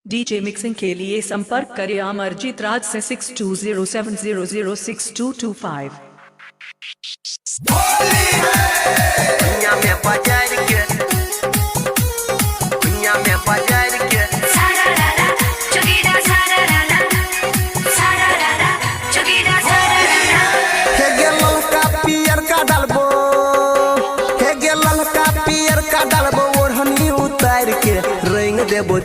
DJ mixing के लिए संपर्क करें अमरजीत राज से 6207006225। दुनिया में बाजार के दुनिया में बाजार के सारारारा चुगीरा सारारारा सारारारा चुगीरा सारारारा हे गे ललका पियर का डालबो हे गे ललका पियर का डालबो ओढ़नी उतार के रंग देबो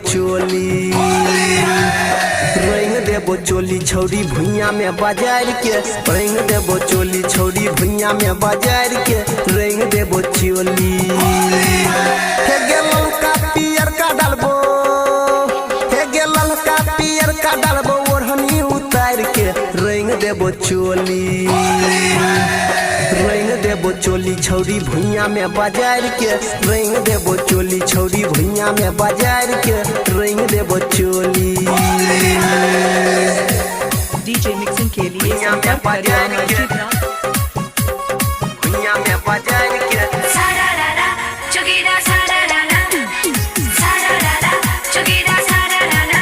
चोली छौरी भुइया में बाजार के रंग देबो चोली छौरी भुइया में बाजार के रंग देबो चोली हे गे ललका पियर का डालबो हे गे ललका पियर का डालबो ओढ़नी उतार के रंग देबो चोली छौरी भुइया में बाजार के रंग देबो चोली छौरी भुइया में बाजार के रंग देबो चोली डीजे मिक्सिंग के लिए संपर्क करें अमरजीत राज। भुइया में बाजार के सारारारा चुगीरा सारारारा सारारारा चुगीरा सारारारा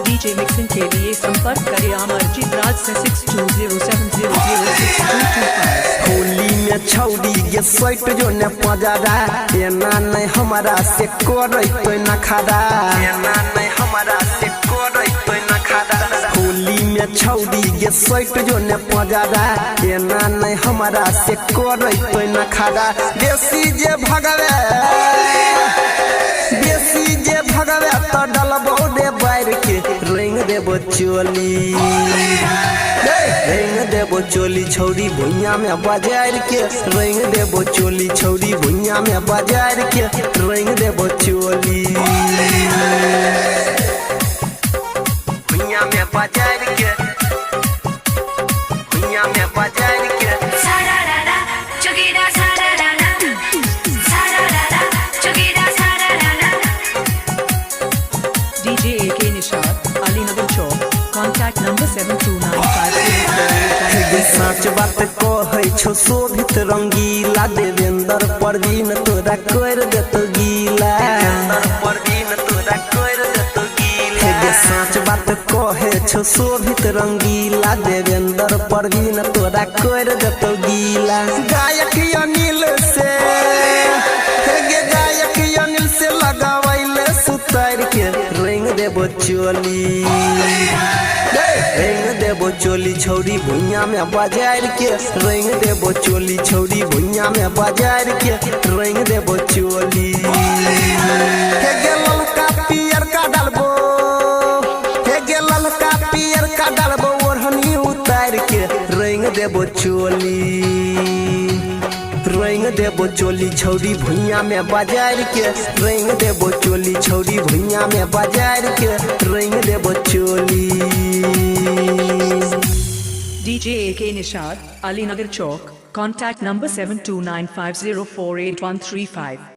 डीजे मिक्सिंग के लिए संपर्क करें अमरजीत राज से 6207006225। होली में छौरी के सोट जो ने पजारा एना नहीं हमारा से कोरई तो न खादा एना नहीं हमारा से कोरई तो न खादा होली में छौरी के सोट जो ने पजारा एना नहीं हमारा से कोरई तो न खादा देसी जे भगवे तो डलबो दे बैर के रंग देबो चोली रंग देबो चोली छौरी भुइया में बाजार के रंग देबो चोली छौरी भुइया में बाजार के रंग देबो चोली भुइया में बाजार के भुइया में बाजार के सारारारा चुगीरा सारारारा सारारारा चुगीरा सारारारा डीजे AK निशाद अलीनगर चौक कॉन्टैक्ट नंबर 72950485। सच बात कहै छो शोभित रंगीला देवेंद्र परवीन तोरा कर देतो गीला परवीन तोरा कर देतो गीला हे सच बात कहै छो शोभित रंगीला देवेंद्र परवीन तोरा कर देतो गीला गायक अनिल से हे गे गायक अनिल से लगावैले सुतार के रंग देबो चोली रंग देबो चोली छौरी भुइया में बाजार के रंग देबो चोली छौरी भुइया में बाजार के रंग देबो चोली हे गे ललका पियर का डालबो हे गे ललका पियर का डालबो ओढ़नी उतार के रंग देबो चोली छौरी भुइया में बाजार के रंग देबो चोली छौरी भुइया में बाजार के रंग देबो चोली डीजे AK निशाद अलीनगर चौक कॉन्टैक्ट नंबर 7295048135।